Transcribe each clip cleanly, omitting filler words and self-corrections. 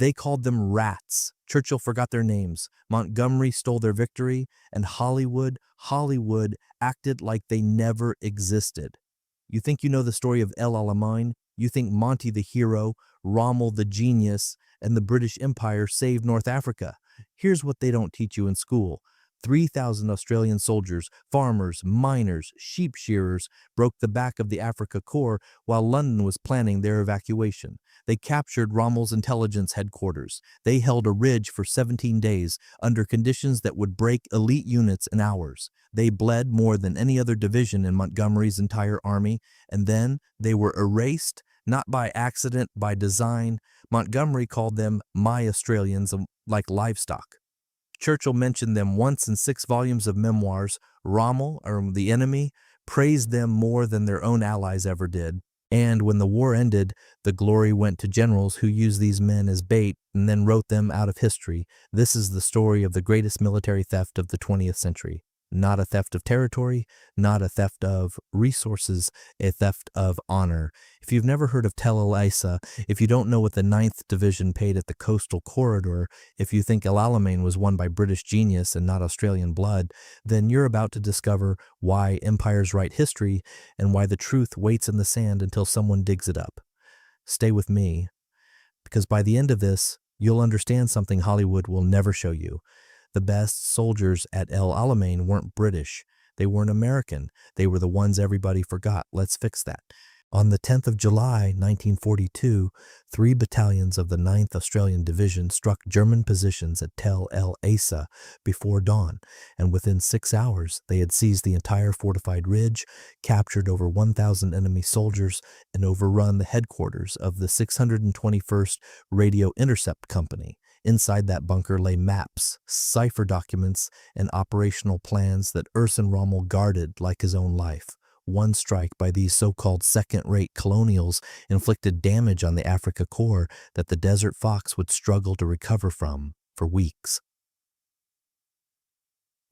They called them rats. Churchill forgot their names. Montgomery stole their victory, and Hollywood acted like they never existed. You think you know the story of El Alamein? You think Monty the hero, Rommel the genius, and the British Empire saved North Africa. Here's what they don't teach you in school. 3,000 Australian soldiers, farmers, miners, sheep shearers broke the back of the Afrika Korps while London was planning their evacuation. They captured Rommel's intelligence headquarters. They held a ridge for 17 days under conditions that would break elite units in hours. They bled more than any other division in Montgomery's entire army, and then they were erased, not by accident, by design. Montgomery called them my Australians, like livestock. Churchill mentioned them once in 6 volumes of Memoirs. Rommel, or the enemy, praised them more than their own allies ever did. And when the war ended, the glory went to generals who used these men as bait and then wrote them out of history. This is the story of the greatest military theft of the 20th century. Not a theft of territory, not a theft of resources, a theft of honor. If you've never heard of Tel el Eisa, if you don't know what the 9th Division paid at the coastal corridor, if you think El Alamein was won by British genius and not Australian blood, then you're about to discover why empires write history and why the truth waits in the sand until someone digs it up. Stay with me, because by the end of this, you'll understand something Hollywood will never show you. The best soldiers at El Alamein weren't British. They weren't American. They were the ones everybody forgot. Let's fix that. On the 10th of July, 1942, 3 battalions of the 9th Australian Division struck German positions at Tel el Eisa before dawn, and within 6 hours they had seized the entire fortified ridge, captured over 1,000 enemy soldiers, and overrun the headquarters of the 621st Radio Intercept Company. Inside that bunker lay maps, cipher documents, and operational plans that Ersin Rommel guarded like his own life. One strike by these so-called second-rate colonials inflicted damage on the Afrika Korps that the Desert Fox would struggle to recover from for weeks.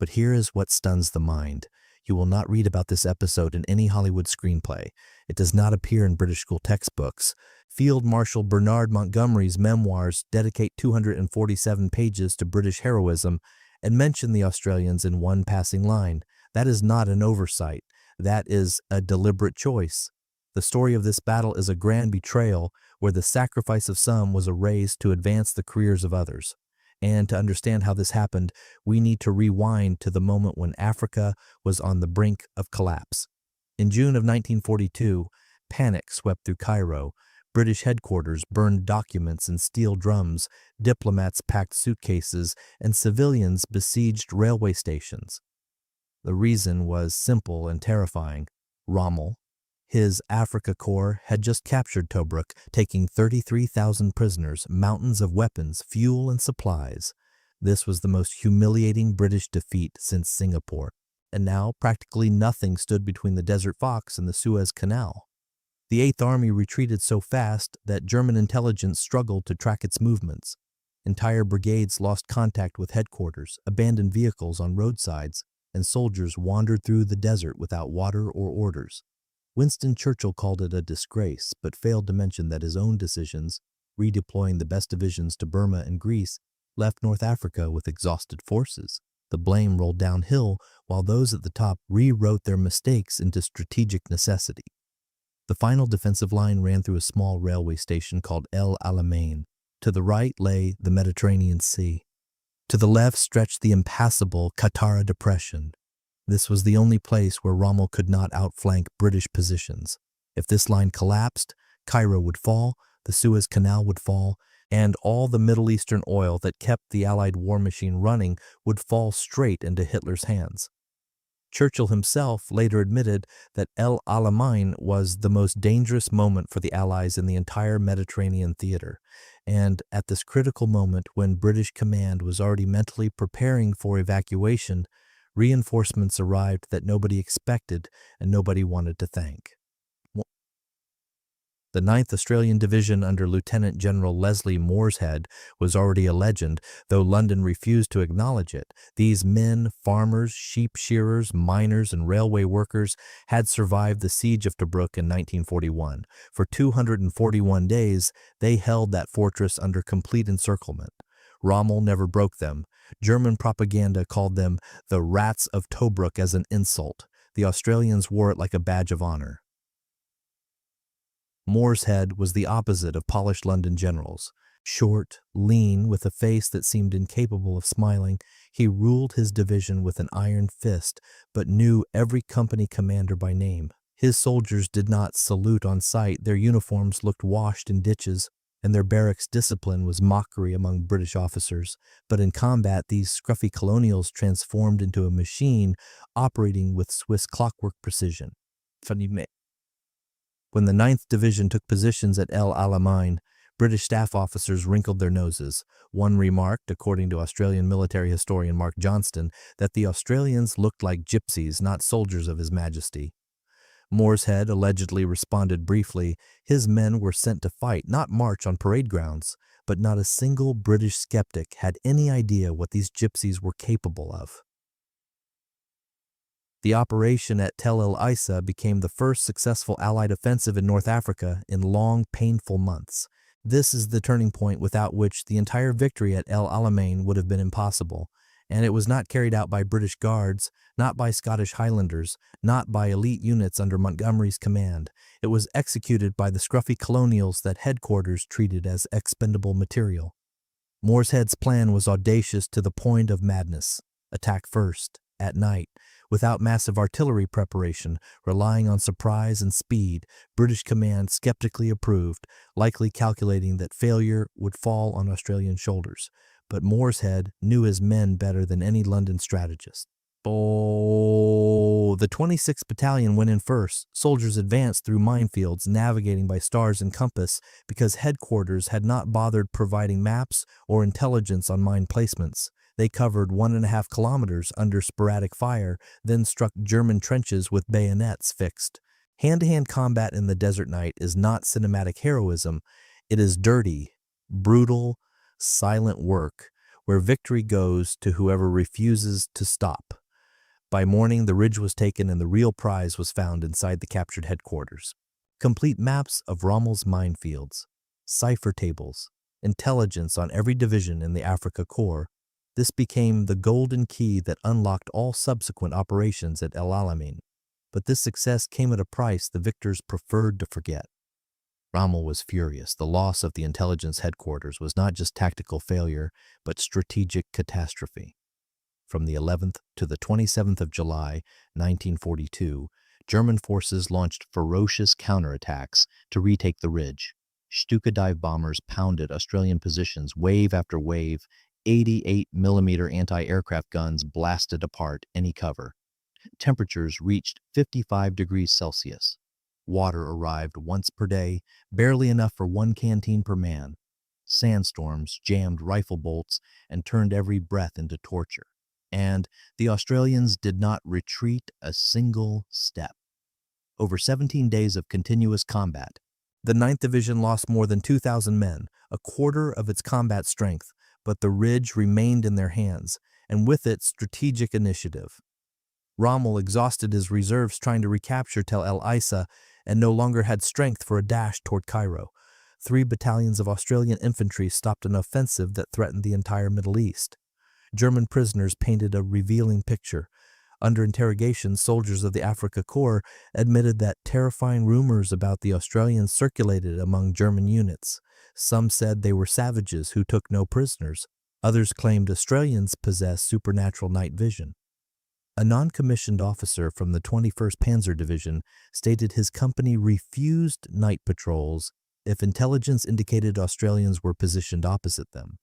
But here is what stuns the mind. You will not read about this episode in any Hollywood screenplay. It does not appear in British school textbooks. Field Marshal Bernard Montgomery's memoirs dedicate 247 pages to British heroism and mention the Australians in one passing line. That is not an oversight. That is a deliberate choice. The story of this battle is a grand betrayal where the sacrifice of some was erased to advance the careers of others. And to understand how this happened, we need to rewind to the moment when Africa was on the brink of collapse. In June of 1942, panic swept through Cairo. British headquarters burned documents in steel drums, diplomats packed suitcases, and civilians besieged railway stations. The reason was simple and terrifying. Rommel, his Afrika Korps, had just captured Tobruk, taking 33,000 prisoners, mountains of weapons, fuel, and supplies. This was the most humiliating British defeat since Singapore, and now practically nothing stood between the Desert Fox and the Suez Canal. The 8th Army retreated so fast that German intelligence struggled to track its movements. Entire brigades lost contact with headquarters, abandoned vehicles on roadsides, and soldiers wandered through the desert without water or orders. Winston Churchill called it a disgrace, but failed to mention that his own decisions, redeploying the best divisions to Burma and Greece, left North Africa with exhausted forces. The blame rolled downhill, while those at the top rewrote their mistakes into strategic necessity. The final defensive line ran through a small railway station called El Alamein. To the right lay the Mediterranean Sea. To the left stretched the impassable Qattara Depression. This was the only place where Rommel could not outflank British positions. If this line collapsed, Cairo would fall, the Suez Canal would fall, and all the Middle Eastern oil that kept the Allied war machine running would fall straight into Hitler's hands. Churchill himself later admitted that El Alamein was the most dangerous moment for the Allies in the entire Mediterranean theater, and at this critical moment when British command was already mentally preparing for evacuation, reinforcements arrived that nobody expected and nobody wanted to thank. The 9th Australian Division under Lieutenant General Leslie Morshead was already a legend, though London refused to acknowledge it. These men, farmers, sheep shearers, miners, and railway workers, had survived the siege of Tobruk in 1941. For 241 days, they held that fortress under complete encirclement. Rommel never broke them. German propaganda called them the rats of Tobruk as an insult. The Australians wore it like a badge of honor. Morshead was the opposite of polished London generals. Short, lean, with a face that seemed incapable of smiling, he ruled his division with an iron fist, but knew every company commander by name. His soldiers did not salute on sight, their uniforms looked washed in ditches, and their barracks discipline was mockery among British officers. But in combat, these scruffy colonials transformed into a machine operating with Swiss clockwork precision. When the 9th Division took positions at El Alamein, British staff officers wrinkled their noses. One remarked, according to Australian military historian Mark Johnston, that the Australians looked like gypsies, not soldiers of His Majesty. Morshead allegedly responded briefly, his men were sent to fight, not march on parade grounds, but not a single British skeptic had any idea what these gypsies were capable of. The operation at Tel el Eisa became the first successful Allied offensive in North Africa in long, painful months. This is the turning point without which the entire victory at El Alamein would have been impossible, and it was not carried out by British Guards, not by Scottish Highlanders, not by elite units under Montgomery's command. It was executed by the scruffy colonials that headquarters treated as expendable material. Morshead's plan was audacious to the point of madness. Attack first, at night, without massive artillery preparation, relying on surprise and speed. British command skeptically approved, likely calculating that failure would fall on Australian shoulders. But Morshead knew his men better than any London strategist. The 26th Battalion went in first. Soldiers advanced through minefields, navigating by stars and compass, because headquarters had not bothered providing maps or intelligence on mine placements. They covered 1.5 kilometers under sporadic fire, then struck German trenches with bayonets fixed. Hand-to-hand combat in the desert night is not cinematic heroism. It is dirty, brutal, silent work, where victory goes to whoever refuses to stop. By morning, the ridge was taken and the real prize was found inside the captured headquarters. Complete maps of Rommel's minefields, cipher tables, intelligence on every division in the Afrika Korps. This became the golden key that unlocked all subsequent operations at El Alamein. But this success came at a price the victors preferred to forget. Rommel was furious. The loss of the intelligence headquarters was not just tactical failure, but strategic catastrophe. From the 11th to the 27th of July, 1942, German forces launched ferocious counterattacks to retake the ridge. Stuka dive bombers pounded Australian positions wave after wave. 88mm anti-aircraft guns blasted apart any cover. Temperatures reached 55 degrees Celsius. Water arrived once per day, barely enough for 1 canteen per man. Sandstorms jammed rifle bolts and turned every breath into torture. And the Australians did not retreat a single step. Over 17 days of continuous combat, the 9th Division lost more than 2,000 men, a quarter of its combat strength, but the ridge remained in their hands, and with it strategic initiative. Rommel exhausted his reserves trying to recapture Tel el Eisa and no longer had strength for a dash toward Cairo. 3 battalions of Australian infantry stopped an offensive that threatened the entire Middle East. German prisoners painted a revealing picture. Under interrogation, soldiers of the Afrika Korps admitted that terrifying rumors about the Australians circulated among German units. Some said they were savages who took no prisoners. Others claimed Australians possessed supernatural night vision. A non-commissioned officer from the 21st Panzer Division stated his company refused night patrols if intelligence indicated Australians were positioned opposite them.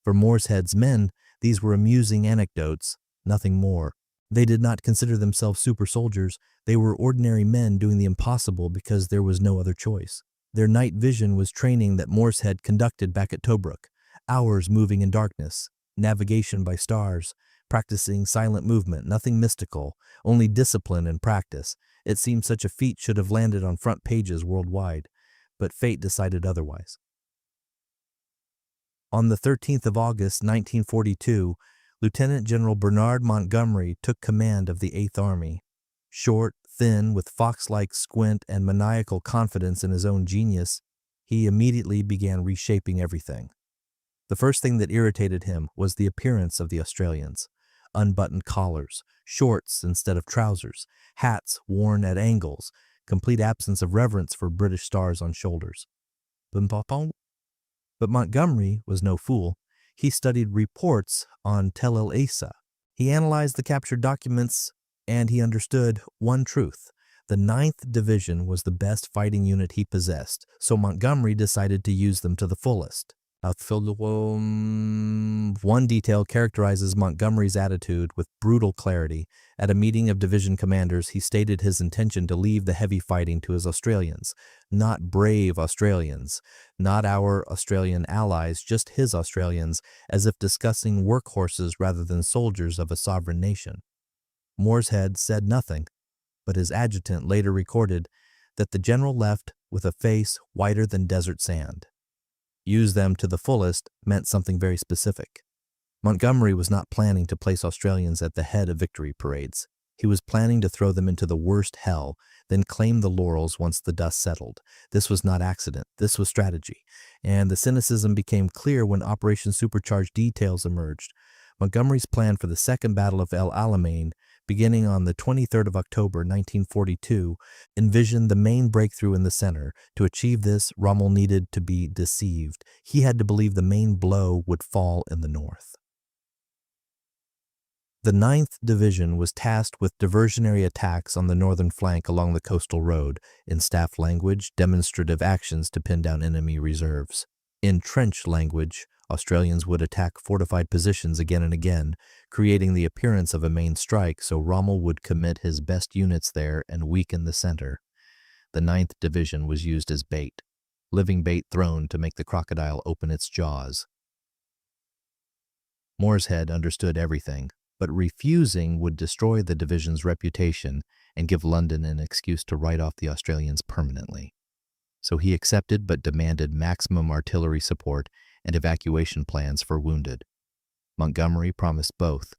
For Morshead's men, these were amusing anecdotes, nothing more. They did not consider themselves super soldiers. They were ordinary men doing the impossible because there was no other choice. Their night vision was training that Morshead conducted back at Tobruk, hours moving in darkness, navigation by stars, practicing silent movement, nothing mystical, only discipline and practice. It seemed such a feat should have landed on front pages worldwide. but fate decided otherwise. On the 13th of August, 1942, Lieutenant General Bernard Montgomery took command of the 8th Army. Short, thin, with fox-like squint and maniacal confidence in his own genius, he immediately began reshaping everything. The first thing that irritated him was the appearance of the Australians. Unbuttoned collars, shorts instead of trousers, hats worn at angles, complete absence of reverence for British stars on shoulders. But Montgomery was no fool. He studied reports on Tel el Eisa. He analyzed the captured documents, and he understood one truth. The 9th Division was the best fighting unit he possessed, so Montgomery decided to use them to the fullest. One detail characterizes Montgomery's attitude with brutal clarity. At a meeting of division commanders, he stated his intention to leave the heavy fighting to his Australians. Not brave Australians, not our Australian allies, just his Australians, as if discussing workhorses rather than soldiers of a sovereign nation. Morshead said nothing, but his adjutant later recorded that the general left with a face whiter than desert sand. Use them to the fullest meant something very specific. Montgomery was not planning to place Australians at the head of victory parades. He was planning to throw them into the worst hell, then claim the laurels once the dust settled. This was not accident, this was strategy, and the cynicism became clear when Operation Supercharged details emerged. Montgomery's plan for the Second Battle of El Alamein, beginning on the 23rd of October 1942, envisioned the main breakthrough in the center. To achieve this, Rommel needed to be deceived. He had to believe the main blow would fall in the north. The 9th Division was tasked with diversionary attacks on the northern flank along the coastal road, in staff language, demonstrative actions to pin down enemy reserves. In trench language, Australians would attack fortified positions again and again, creating the appearance of a main strike so Rommel would commit his best units there and weaken the center. The 9th Division was used as bait, living bait thrown to make the crocodile open its jaws. Morshead understood everything, but refusing would destroy the division's reputation and give London an excuse to write off the Australians permanently. So he accepted but demanded maximum artillery support and evacuation plans for wounded. Montgomery promised both,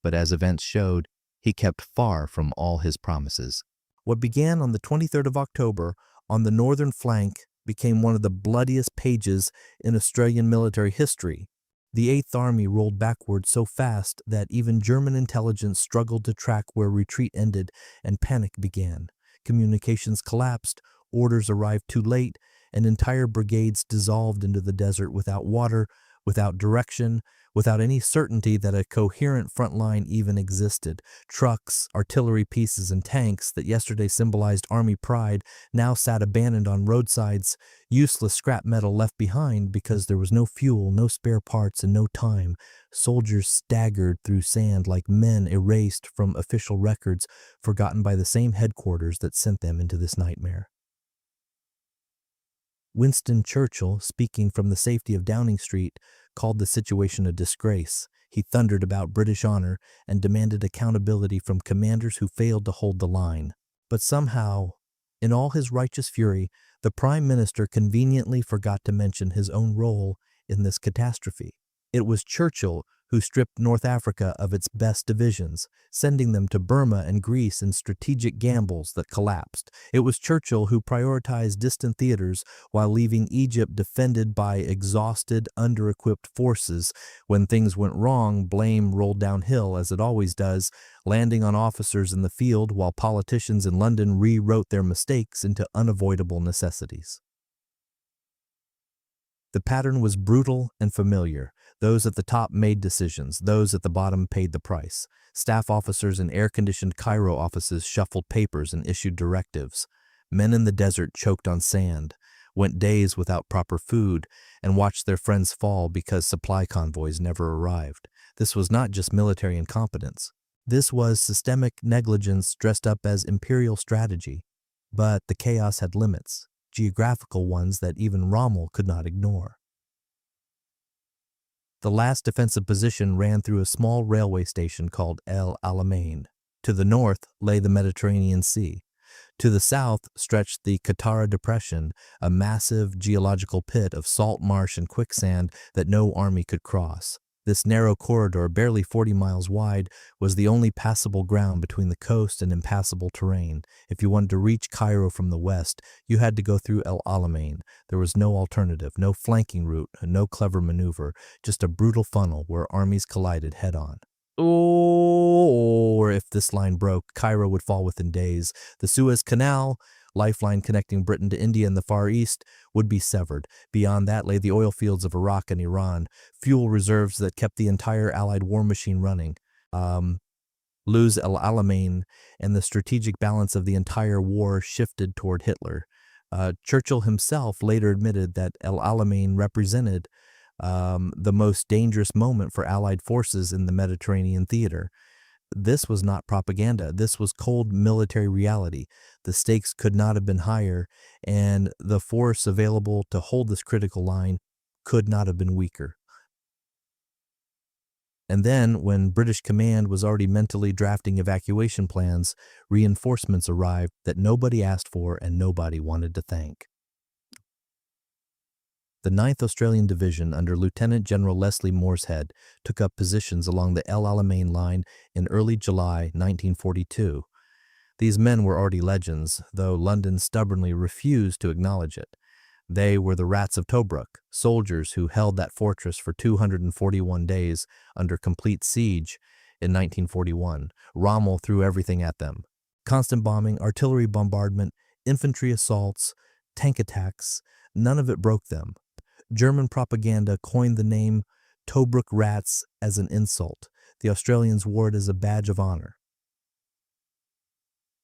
but as events showed, he kept far from all his promises. What began on the 23rd of October on the northern flank became one of the bloodiest pages in Australian military history. The 8th Army rolled backward so fast that even German intelligence struggled to track where retreat ended, and panic began. Communications collapsed, orders arrived too late, and entire brigades dissolved into the desert without water, without direction, without any certainty that a coherent front line even existed. Trucks, artillery pieces, and tanks that yesterday symbolized Army pride now sat abandoned on roadsides, useless scrap metal left behind because there was no fuel, no spare parts, and no time. Soldiers staggered through sand like men erased from official records, forgotten by the same headquarters that sent them into this nightmare. Winston Churchill, speaking from the safety of Downing Street, called the situation a disgrace. He thundered about British honor and demanded accountability from commanders who failed to hold the line. But somehow, in all his righteous fury, the Prime Minister conveniently forgot to mention his own role in this catastrophe. It was Churchill who stripped North Africa of its best divisions, sending them to Burma and Greece in strategic gambles that collapsed. It was Churchill who prioritized distant theaters while leaving Egypt defended by exhausted, under-equipped forces. When things went wrong, blame rolled downhill, as it always does, landing on officers in the field while politicians in London rewrote their mistakes into unavoidable necessities. The pattern was brutal and familiar. Those at the top made decisions. Those at the bottom paid the price. Staff officers in air-conditioned Cairo offices shuffled papers and issued directives. Men in the desert choked on sand, went days without proper food, and watched their friends fall because supply convoys never arrived. This was not just military incompetence. This was systemic negligence dressed up as imperial strategy. But the chaos had limits, geographical ones that even Rommel could not ignore. The last defensive position ran through a small railway station called El Alamein. To the north lay the Mediterranean Sea. To the south stretched the Katara Depression, a massive geological pit of salt marsh and quicksand that no army could cross. This narrow corridor, barely 40 miles wide, was the only passable ground between the coast and impassable terrain. If you wanted to reach Cairo from the west, you had to go through El Alamein. There was no alternative, no flanking route, no clever maneuver, just a brutal funnel where armies collided head-on. Or if this line broke, Cairo would fall within days. The Suez Canal, lifeline connecting Britain to India in the Far East, would be severed. Beyond that lay the oil fields of Iraq and Iran, fuel reserves that kept the entire Allied war machine running. Lose El Alamein, and the strategic balance of the entire war shifted toward Hitler. Churchill himself later admitted that El Alamein represented the most dangerous moment for Allied forces in the Mediterranean theater. This was not propaganda. This was cold military reality. The stakes could not have been higher, and the force available to hold this critical line could not have been weaker. And then, when British command was already mentally drafting evacuation plans, reinforcements arrived that nobody asked for and nobody wanted to thank. The 9th Australian Division under Lieutenant General Leslie Morshead took up positions along the El Alamein line in early July 1942. These men were already legends, though London stubbornly refused to acknowledge it. They were the Rats of Tobruk, soldiers who held that fortress for 241 days under complete siege in 1941. Rommel threw everything at them. Constant bombing, artillery bombardment, infantry assaults, tank attacks, none of it broke them. German propaganda coined the name Tobruk Rats as an insult. The Australians wore it as a badge of honor.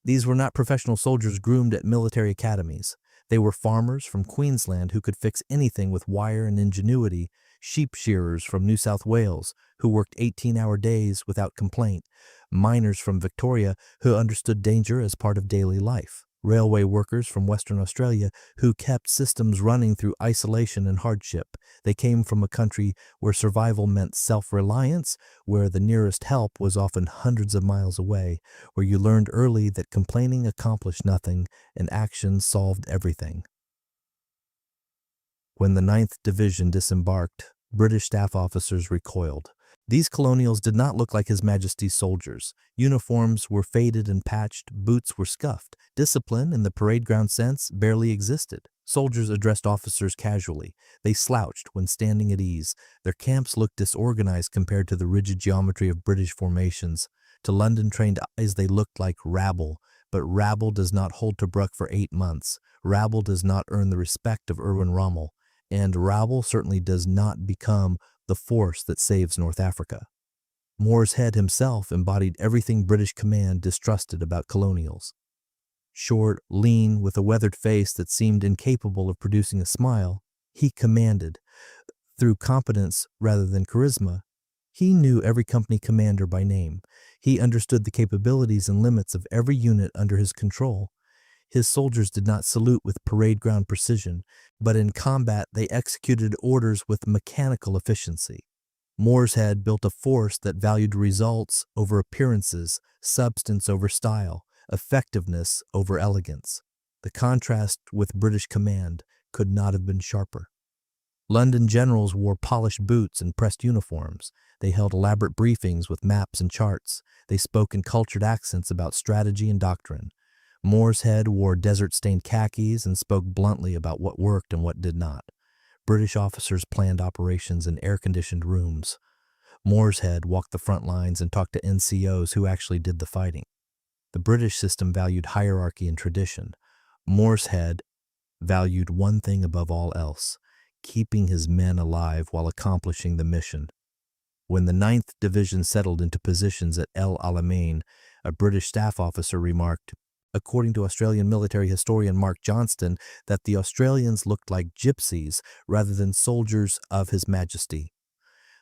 These were not professional soldiers groomed at military academies. They were farmers from Queensland who could fix anything with wire and ingenuity, sheep shearers from New South Wales who worked 18-hour days without complaint, miners from Victoria who understood danger as part of daily life, railway workers from Western Australia who kept systems running through isolation and hardship. They came from a country where survival meant self-reliance, where the nearest help was often hundreds of miles away, where you learned early that complaining accomplished nothing and action solved everything. When the 9th Division disembarked, British staff officers recoiled. These colonials did not look like His Majesty's soldiers. Uniforms were faded and patched, boots were scuffed. Discipline, in the parade ground sense, barely existed. Soldiers addressed officers casually. They slouched when standing at ease. Their camps looked disorganized compared to the rigid geometry of British formations. To London-trained eyes, they looked like rabble. But rabble does not hold Tobruk for 8 months. Rabble does not earn the respect of Erwin Rommel. And rabble certainly does not become the force that saves North Africa. Morshead himself embodied everything British command distrusted about colonials. Short, lean, with a weathered face that seemed incapable of producing a smile, he commanded. Through competence rather than charisma, he knew every company commander by name. He understood the capabilities and limits of every unit under his control. His soldiers did not salute with parade ground precision, but in combat they executed orders with mechanical efficiency. Morshead built a force that valued results over appearances, substance over style, effectiveness over elegance. The contrast with British command could not have been sharper. London generals wore polished boots and pressed uniforms. They held elaborate briefings with maps and charts. They spoke in cultured accents about strategy and doctrine. Morshead wore desert-stained khakis and spoke bluntly about what worked and what did not. British officers planned operations in air-conditioned rooms. Morshead walked the front lines and talked to NCOs who actually did the fighting. The British system valued hierarchy and tradition. Morshead valued one thing above all else: keeping his men alive while accomplishing the mission. When the 9th Division settled into positions at El Alamein, a British staff officer remarked, according to Australian military historian Mark Johnston, that the Australians looked like gypsies rather than soldiers of His Majesty.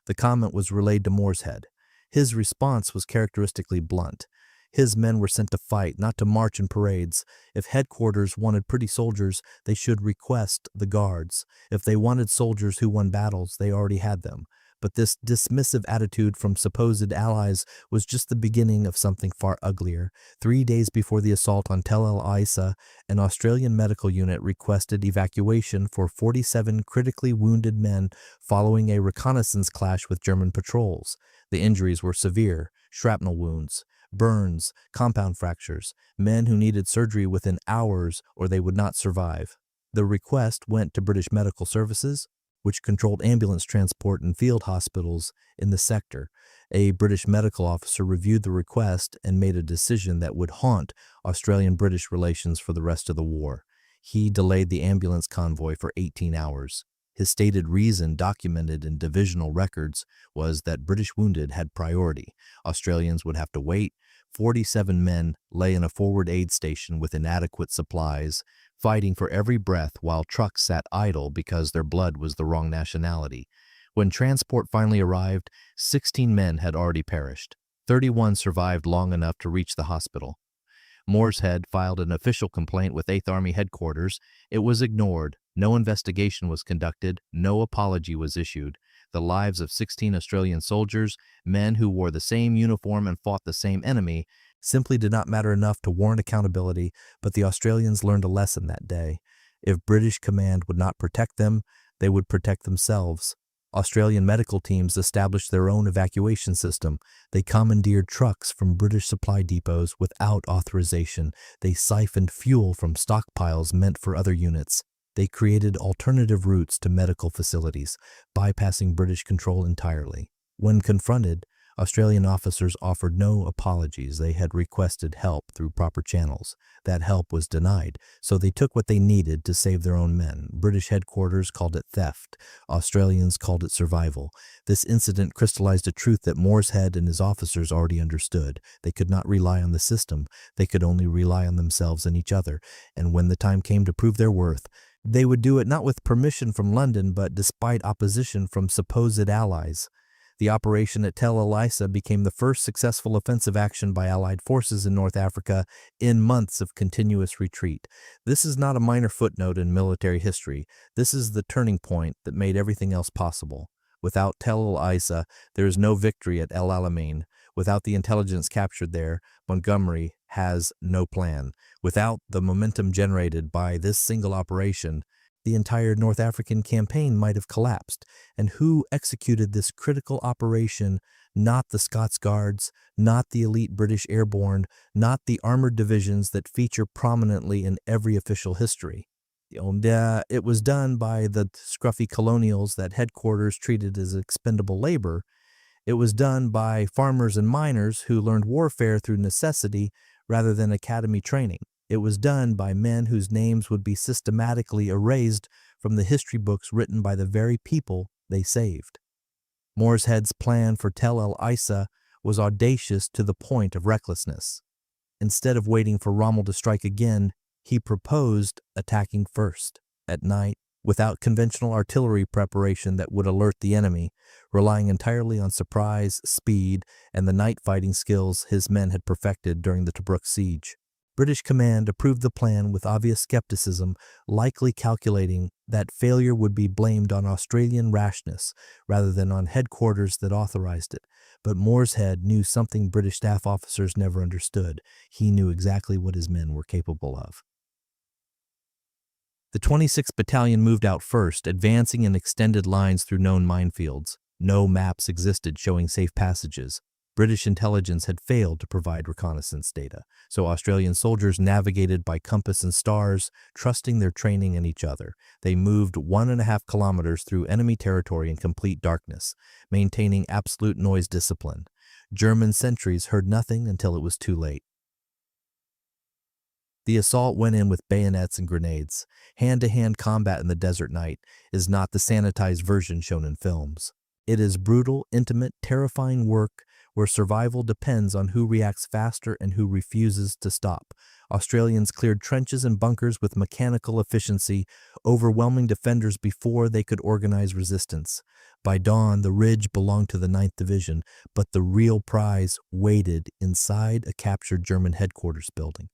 The comment was relayed to Morshead. His response was characteristically blunt. His men were sent to fight, not to march in parades. If headquarters wanted pretty soldiers, they should request the Guards. If they wanted soldiers who won battles, they already had them. But this dismissive attitude from supposed allies was just the beginning of something far uglier. 3 days before the assault on Tel el Eisa, an Australian medical unit requested evacuation for 47 critically wounded men following a reconnaissance clash with German patrols. The injuries were severe: shrapnel wounds, burns, compound fractures, men who needed surgery within hours or they would not survive. The request went to British Medical Services, which controlled ambulance transport and field hospitals in the sector. A British medical officer reviewed the request and made a decision that would haunt Australian-British relations for the rest of the war. He delayed the ambulance convoy for 18 hours. His stated reason, documented in divisional records, was that British wounded had priority. Australians would have to wait. 47 men lay in a forward aid station with inadequate supplies, fighting for every breath while trucks sat idle because their blood was the wrong nationality. When transport finally arrived, 16 men had already perished. 31 survived long enough to reach the hospital. Morshead filed an official complaint with 8th Army Headquarters. It was ignored. No investigation was conducted. No apology was issued. The lives of 16 Australian soldiers, men who wore the same uniform and fought the same enemy, simply did not matter enough to warrant accountability, but the Australians learned a lesson that day. If British command would not protect them, they would protect themselves. Australian medical teams established their own evacuation system. They commandeered trucks from British supply depots without authorization. They siphoned fuel from stockpiles meant for other units. They created alternative routes to medical facilities, bypassing British control entirely. When confronted, Australian officers offered no apologies. They had requested help through proper channels. That help was denied, so they took what they needed to save their own men. British headquarters called it theft. Australians called it survival. This incident crystallized a truth that Morshead and his officers already understood. They could not rely on the system. They could only rely on themselves and each other. And when the time came to prove their worth, they would do it not with permission from London, but despite opposition from supposed allies. The operation at Tel el Eisa became the first successful offensive action by Allied forces in North Africa in months of continuous retreat. This is not a minor footnote in military history. This is the turning point that made everything else possible. Without Tel el Eisa, there is no victory at El Alamein. Without the intelligence captured there, Montgomery has no plan. Without the momentum generated by this single operation, the entire North African campaign might have collapsed. And who executed this critical operation? Not the Scots Guards, not the elite British Airborne, not the armored divisions that feature prominently in every official history. It was done by the scruffy colonials that headquarters treated as expendable labor. It was done by farmers and miners who learned warfare through necessity rather than academy training. It was done by men whose names would be systematically erased from the history books written by the very people they saved. Morshead's plan for Tel el Eisa was audacious to the point of recklessness. Instead of waiting for Rommel to strike again, he proposed attacking first, at night, without conventional artillery preparation that would alert the enemy, relying entirely on surprise, speed, and the night fighting skills his men had perfected during the Tobruk siege. British command approved the plan with obvious skepticism, likely calculating that failure would be blamed on Australian rashness rather than on headquarters that authorized it. But Morshead knew something British staff officers never understood. He knew exactly what his men were capable of. The 26th Battalion moved out first, advancing in extended lines through known minefields. No maps existed showing safe passages. British intelligence had failed to provide reconnaissance data, so Australian soldiers navigated by compass and stars, trusting their training and each other. They moved 1.5 kilometers through enemy territory in complete darkness, maintaining absolute noise discipline. German sentries heard nothing until it was too late. The assault went in with bayonets and grenades. Hand-to-hand combat in the desert night is not the sanitized version shown in films. It is brutal, intimate, terrifying work where survival depends on who reacts faster and who refuses to stop. Australians cleared trenches and bunkers with mechanical efficiency, overwhelming defenders before they could organize resistance. By dawn, the ridge belonged to the 9th Division, but the real prize waited inside a captured German headquarters building.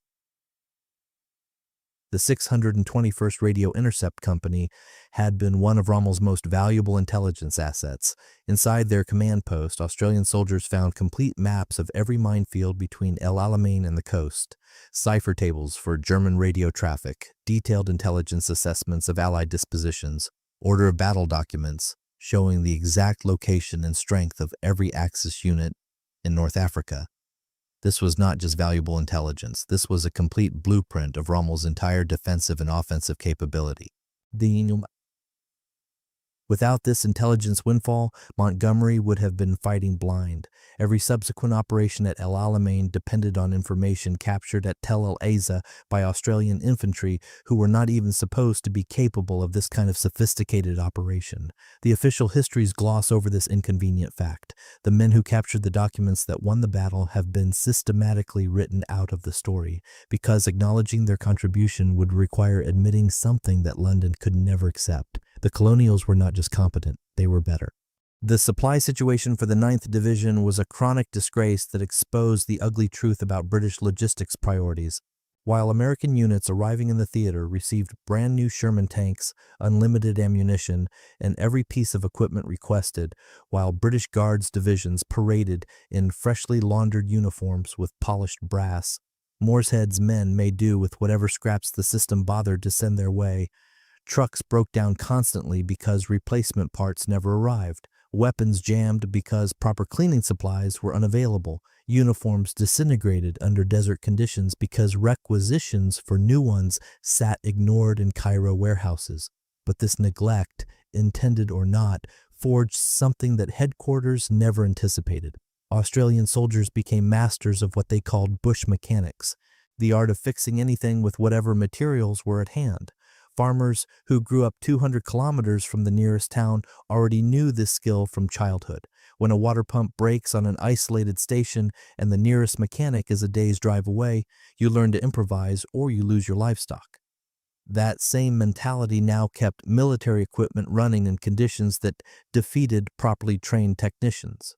The 621st Radio Intercept Company had been one of Rommel's most valuable intelligence assets. Inside their command post, Australian soldiers found complete maps of every minefield between El Alamein and the coast, cipher tables for German radio traffic, detailed intelligence assessments of Allied dispositions, order of battle documents showing the exact location and strength of every Axis unit in North Africa. This was not just valuable intelligence. This was a complete blueprint of Rommel's entire defensive and offensive capability. Without this intelligence windfall, Montgomery would have been fighting blind. Every subsequent operation at El Alamein depended on information captured at Tel el Eisa by Australian infantry who were not even supposed to be capable of this kind of sophisticated operation. The official histories gloss over this inconvenient fact. The men who captured the documents that won the battle have been systematically written out of the story, because acknowledging their contribution would require admitting something that London could never accept. The colonials were not just competent, they were better. The supply situation for the 9th Division was a chronic disgrace that exposed the ugly truth about British logistics priorities. While American units arriving in the theater received brand new Sherman tanks, unlimited ammunition, and every piece of equipment requested, while British Guards divisions paraded in freshly laundered uniforms with polished brass, Moorehead's men made do with whatever scraps the system bothered to send their way. Trucks broke down constantly because replacement parts never arrived. Weapons jammed because proper cleaning supplies were unavailable. Uniforms disintegrated under desert conditions because requisitions for new ones sat ignored in Cairo warehouses. But this neglect, intended or not, forged something that headquarters never anticipated. Australian soldiers became masters of what they called bush mechanics, the art of fixing anything with whatever materials were at hand. Farmers who grew up 200 kilometers from the nearest town already knew this skill from childhood. When a water pump breaks on an isolated station and the nearest mechanic is a day's drive away, you learn to improvise or you lose your livestock. That same mentality now kept military equipment running in conditions that defeated properly trained technicians.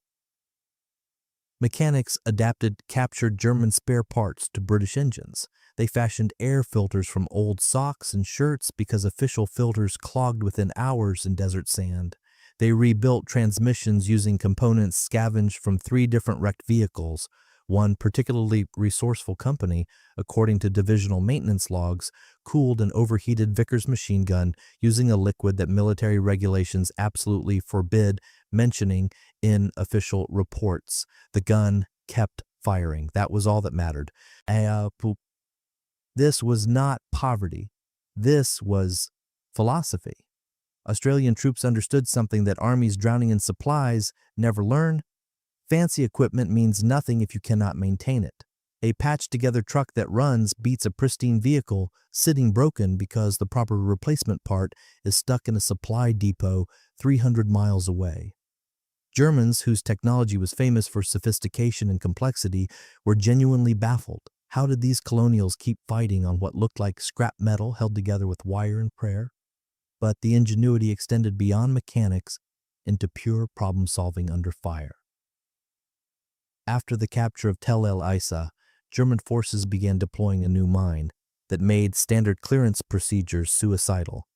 Mechanics adapted captured German spare parts to British engines. They fashioned air filters from old socks and shirts because official filters clogged within hours in desert sand. They rebuilt transmissions using components scavenged from 3 different wrecked vehicles. One particularly resourceful company, according to divisional maintenance logs, cooled an overheated Vickers machine gun using a liquid that military regulations absolutely forbid mentioning in official reports. The gun kept firing. That was all that mattered. This was not poverty. This was philosophy. Australian troops understood something that armies drowning in supplies never learn. Fancy equipment means nothing if you cannot maintain it. A patched-together truck that runs beats a pristine vehicle sitting broken because the proper replacement part is stuck in a supply depot 300 miles away. Germans, whose technology was famous for sophistication and complexity, were genuinely baffled. How did these colonials keep fighting on what looked like scrap metal held together with wire and prayer? But the ingenuity extended beyond mechanics into pure problem-solving under fire. After the capture of Tel el Eisa, German forces began deploying a new mine that made standard clearance procedures suicidal.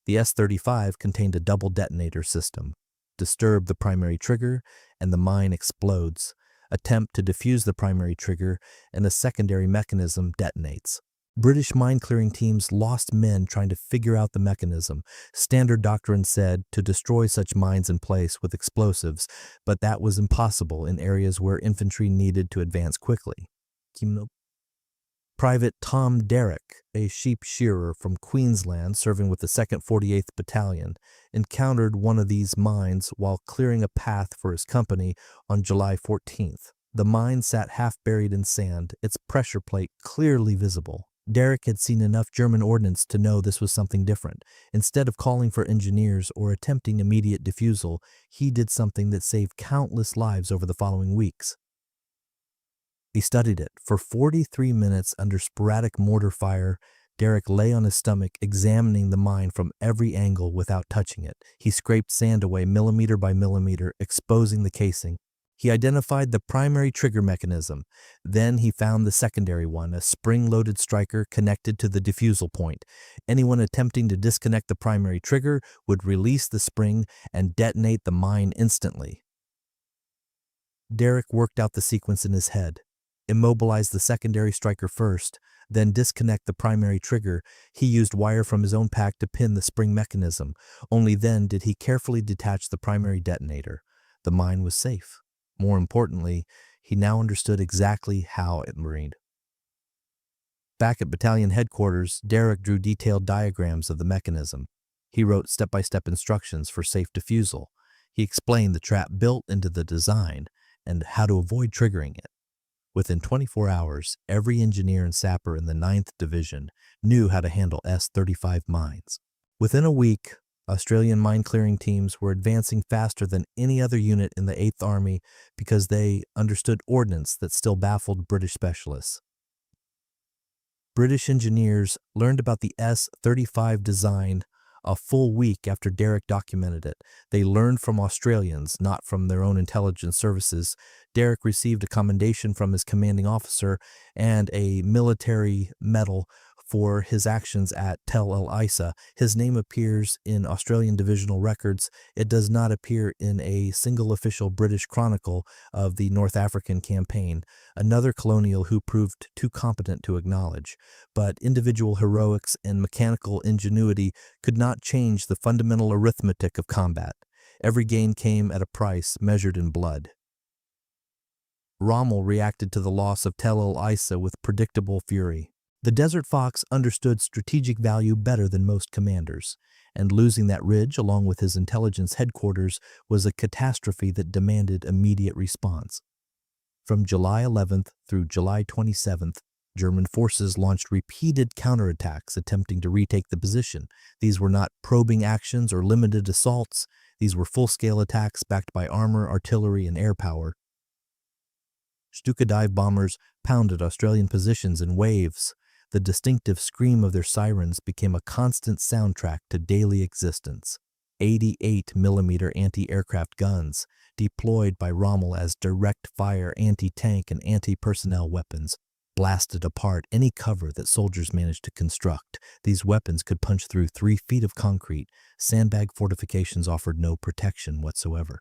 The S-35 contained a double detonator system. Disturb the primary trigger, and the mine explodes. Attempt to defuse the primary trigger, and a secondary mechanism detonates. British mine-clearing teams lost men trying to figure out the mechanism. Standard doctrine said to destroy such mines in place with explosives, but that was impossible in areas where infantry needed to advance quickly. Private Tom Derrick, a sheep shearer from Queensland serving with the 2nd 48th Battalion, encountered one of these mines while clearing a path for his company on July 14th. The mine sat half buried in sand, its pressure plate clearly visible. Derrick had seen enough German ordnance to know this was something different. Instead of calling for engineers or attempting immediate defusal, he did something that saved countless lives over the following weeks. He studied it. For 43 minutes under sporadic mortar fire, Derrick lay on his stomach examining the mine from every angle without touching it. He scraped sand away millimeter by millimeter, exposing the casing. He identified the primary trigger mechanism. Then he found the secondary one, a spring-loaded striker connected to the defusal point. Anyone attempting to disconnect the primary trigger would release the spring and detonate the mine instantly. Derek worked out the sequence in his head. Immobilize the secondary striker first, then disconnect the primary trigger. He used wire from his own pack to pin the spring mechanism. Only then did he carefully detach the primary detonator. The mine was safe. More importantly, he now understood exactly how it burned. Back at battalion headquarters, Derek drew detailed diagrams of the mechanism. He wrote step-by-step instructions for safe defusal. He explained the trap built into the design and how to avoid triggering it. Within 24 hours, every engineer and sapper in the 9th Division knew how to handle S-35 mines. Within a week, Australian mine-clearing teams were advancing faster than any other unit in the 8th Army because they understood ordnance that still baffled British specialists. British engineers learned about the S-35 design a full week after Derek documented it. They learned from Australians, not from their own intelligence services. Derek received a commendation from his commanding officer and a military medal for his actions at Tel el Eisa. His name appears in Australian divisional records. It does not appear in a single official British chronicle of the North African campaign, another colonial who proved too competent to acknowledge. But individual heroics and mechanical ingenuity could not change the fundamental arithmetic of combat. Every gain came at a price measured in blood. Rommel reacted to the loss of Tel el Eisa with predictable fury. The Desert Fox understood strategic value better than most commanders, and losing that ridge along with his intelligence headquarters was a catastrophe that demanded immediate response. From July 11th through July 27th, German forces launched repeated counterattacks attempting to retake the position. These were not probing actions or limited assaults. These were full-scale attacks backed by armor, artillery, and air power. Stuka dive bombers pounded Australian positions in waves. The distinctive scream of their sirens became a constant soundtrack to daily existence. 88mm anti-aircraft guns, deployed by Rommel as direct-fire anti-tank and anti-personnel weapons, blasted apart any cover that soldiers managed to construct. These weapons could punch through 3 feet of concrete. Sandbag fortifications offered no protection whatsoever.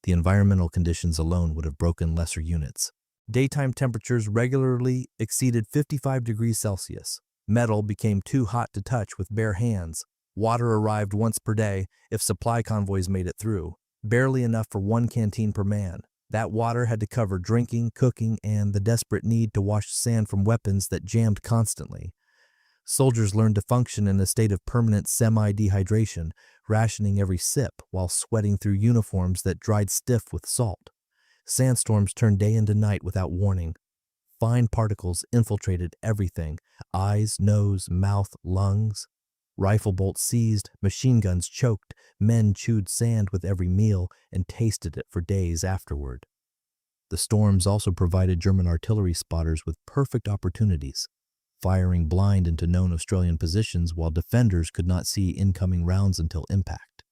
The environmental conditions alone would have broken lesser units. Daytime temperatures regularly exceeded 55 degrees Celsius. Metal became too hot to touch with bare hands. Water arrived once per day if supply convoys made it through, barely enough for 1 canteen per man. That water had to cover drinking, cooking, and the desperate need to wash sand from weapons that jammed constantly. Soldiers learned to function in a state of permanent semi-dehydration, rationing every sip while sweating through uniforms that dried stiff with salt. Sandstorms turned day into night without warning. Fine particles infiltrated everything: eyes, nose, mouth, lungs. Rifle bolts seized, machine guns choked, men chewed sand with every meal and tasted it for days afterward. The storms also provided German artillery spotters with perfect opportunities, firing blind into known Australian positions while defenders could not see incoming rounds until impact.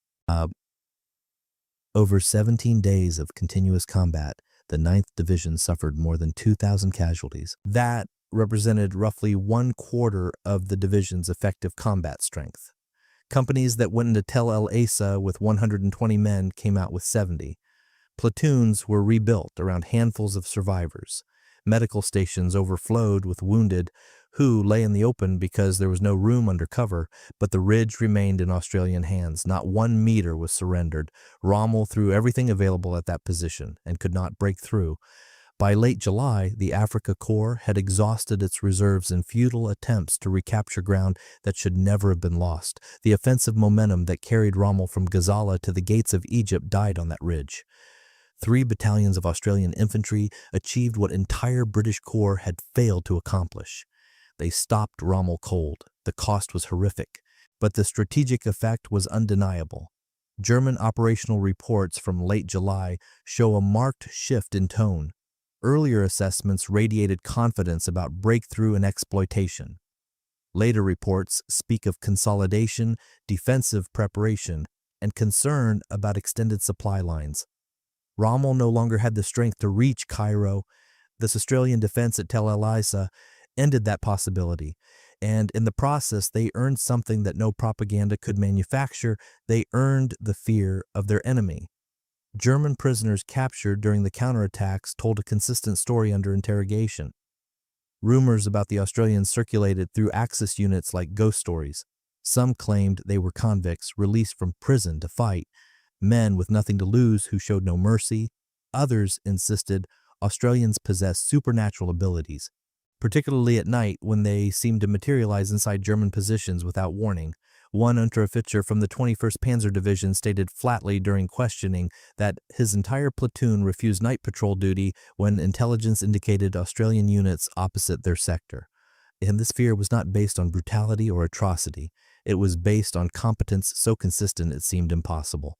Over 17 days of continuous combat, the 9th Division suffered more than 2,000 casualties. That represented roughly 1/4 of the division's effective combat strength. Companies that went into Tel el Eisa with 120 men came out with 70. Platoons were rebuilt around handfuls of survivors. Medical stations overflowed with wounded who lay in the open because there was no room under cover, but the ridge remained in Australian hands. Not 1 meter was surrendered. Rommel threw everything available at that position and could not break through. By late July, the Afrika Korps had exhausted its reserves in futile attempts to recapture ground that should never have been lost. The offensive momentum that carried Rommel from Gazala to the gates of Egypt died on that ridge. 3 battalions of Australian infantry achieved what entire British Corps had failed to accomplish. They stopped Rommel cold. The cost was horrific, but the strategic effect was undeniable. German operational reports from late July show a marked shift in tone. Earlier assessments radiated confidence about breakthrough and exploitation. Later reports speak of consolidation, defensive preparation, and concern about extended supply lines. Rommel no longer had the strength to reach Cairo. This Australian defense at Tel el Eisa ended that possibility. And in the process, they earned something that no propaganda could manufacture. They earned the fear of their enemy. German prisoners captured during the counterattacks told a consistent story under interrogation. Rumors about the Australians circulated through Axis units like ghost stories. Some claimed they were convicts released from prison to fight, men with nothing to lose who showed no mercy. Others insisted Australians possessed supernatural abilities, particularly at night when they seemed to materialize inside German positions without warning. One Unteroffizier from the 21st Panzer Division stated flatly during questioning that his entire platoon refused night patrol duty when intelligence indicated Australian units opposite their sector. And this fear was not based on brutality or atrocity. It was based on competence so consistent it seemed impossible.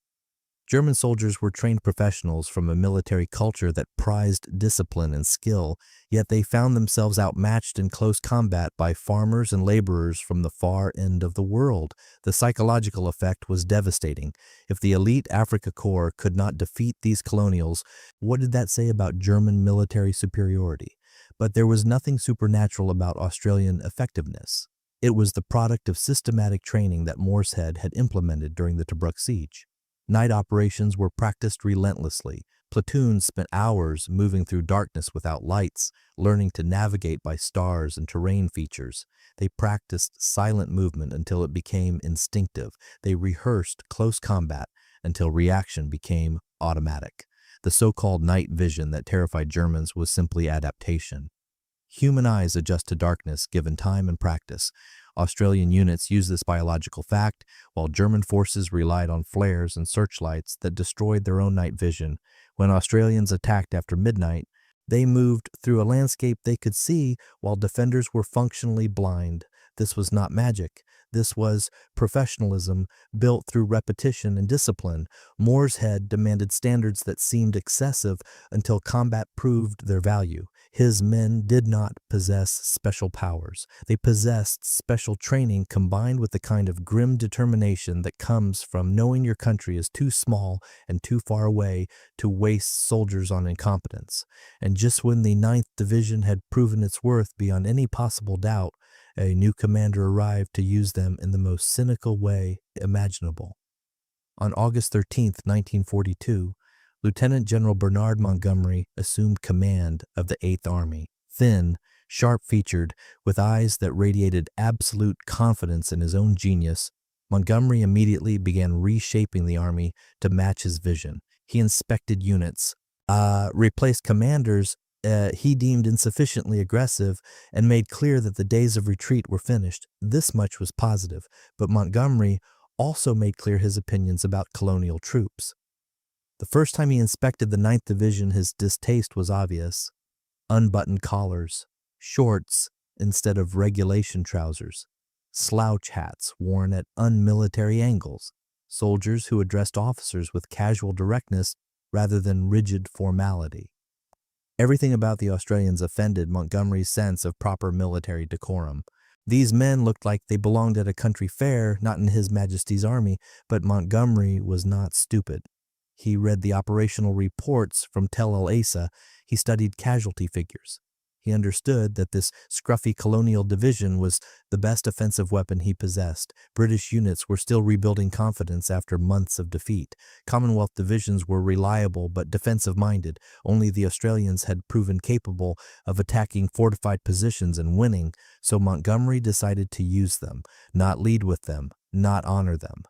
German soldiers were trained professionals from a military culture that prized discipline and skill, yet they found themselves outmatched in close combat by farmers and laborers from the far end of the world. The psychological effect was devastating. If the elite Afrika Korps could not defeat these colonials, what did that say about German military superiority? But there was nothing supernatural about Australian effectiveness. It was the product of systematic training that Morshead had implemented during the Tobruk siege. Night operations were practiced relentlessly. Platoons spent hours moving through darkness without lights, learning to navigate by stars and terrain features. They practiced silent movement until it became instinctive. They rehearsed close combat until reaction became automatic. The so-called night vision that terrified Germans was simply adaptation. Human eyes adjust to darkness given time and practice. Australian units used this biological fact, while German forces relied on flares and searchlights that destroyed their own night vision. When Australians attacked after midnight, they moved through a landscape they could see while defenders were functionally blind. This was not magic. This was professionalism built through repetition and discipline. Morshead demanded standards that seemed excessive until combat proved their value. His men did not possess special powers. They possessed special training combined with the kind of grim determination that comes from knowing your country is too small and too far away to waste soldiers on incompetence. And just when the 9th Division had proven its worth beyond any possible doubt, a new commander arrived to use them in the most cynical way imaginable. On August 13, 1942, Lieutenant General Bernard Montgomery assumed command of the 8th Army. Thin, sharp-featured, with eyes that radiated absolute confidence in his own genius, Montgomery immediately began reshaping the army to match his vision. He inspected units, replaced commanders he deemed insufficiently aggressive, and made clear that the days of retreat were finished. This much was positive, but Montgomery also made clear his opinions about colonial troops. The first time he inspected the 9th Division, his distaste was obvious. Unbuttoned collars, shorts instead of regulation trousers, slouch hats worn at unmilitary angles, soldiers who addressed officers with casual directness rather than rigid formality. Everything about the Australians offended Montgomery's sense of proper military decorum. These men looked like they belonged at a country fair, not in His Majesty's army, but Montgomery was not stupid. He read the operational reports from Tel el Eisa. He studied casualty figures. He understood that this scruffy colonial division was the best offensive weapon he possessed. British units were still rebuilding confidence after months of defeat. Commonwealth divisions were reliable but defensive-minded. Only the Australians had proven capable of attacking fortified positions and winning, so Montgomery decided to use them, not lead with them, not honor them.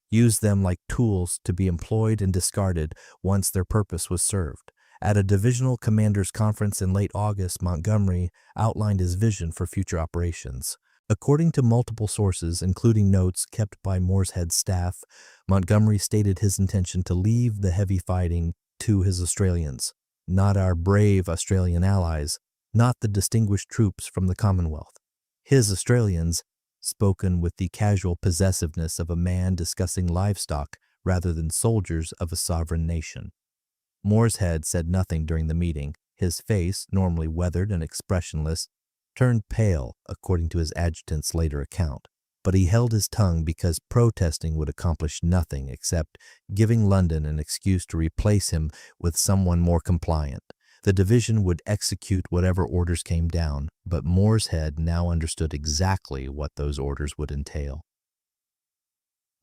Use them like tools to be employed and discarded once their purpose was served. At a divisional commanders' conference in late August, Montgomery outlined his vision for future operations. According to multiple sources, including notes kept by Morshead's staff, Montgomery stated his intention to leave the heavy fighting to his Australians, not our brave Australian allies, not the distinguished troops from the Commonwealth. His Australians, spoken with the casual possessiveness of a man discussing livestock rather than soldiers of a sovereign nation. Morshead said nothing during the meeting. His face, normally weathered and expressionless, turned pale, according to his adjutant's later account. but he held his tongue because protesting would accomplish nothing except giving London an excuse to replace him with someone more compliant. The division would execute whatever orders came down, but Moorehead now understood exactly what those orders would entail.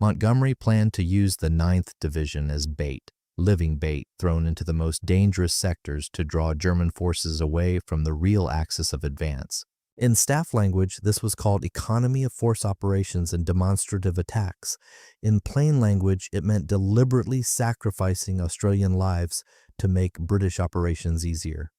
Montgomery planned to use the 9th Division as bait, living bait thrown into the most dangerous sectors to draw German forces away from the real axis of advance. In staff language, this was called economy of force operations and demonstrative attacks. In plain language, it meant deliberately sacrificing Australian lives to make British operations easier.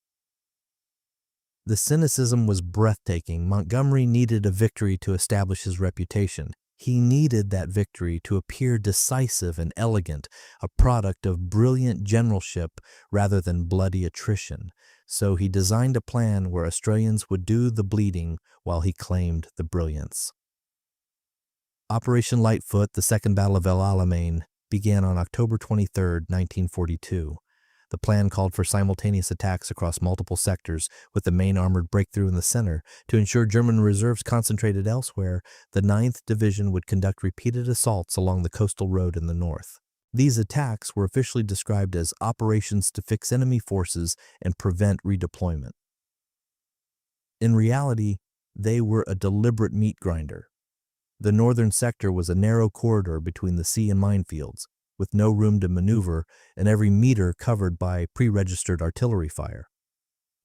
The cynicism was breathtaking. Montgomery needed a victory to establish his reputation. He needed that victory to appear decisive and elegant, a product of brilliant generalship rather than bloody attrition. So he designed a plan where Australians would do the bleeding while he claimed the brilliance. Operation Lightfoot, the Second Battle of El Alamein, began on October 23, 1942. The plan called for simultaneous attacks across multiple sectors, with the main armored breakthrough in the center. To ensure German reserves concentrated elsewhere, the 9th Division would conduct repeated assaults along the coastal road in the north. These attacks were officially described as operations to fix enemy forces and prevent redeployment. In reality, they were a deliberate meat grinder. The northern sector was a narrow corridor between the sea and minefields, with no room to maneuver and every meter covered by pre-registered artillery fire.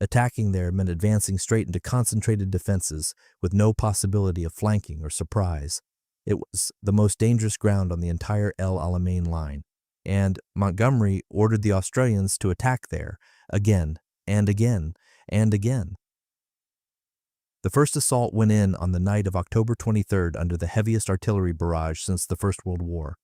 Attacking there meant advancing straight into concentrated defenses with no possibility of flanking or surprise. It was the most dangerous ground on the entire El Alamein line, and Montgomery ordered the Australians to attack there again and again and again. The first assault went in on the night of October 23rd under the heaviest artillery barrage since the First World War.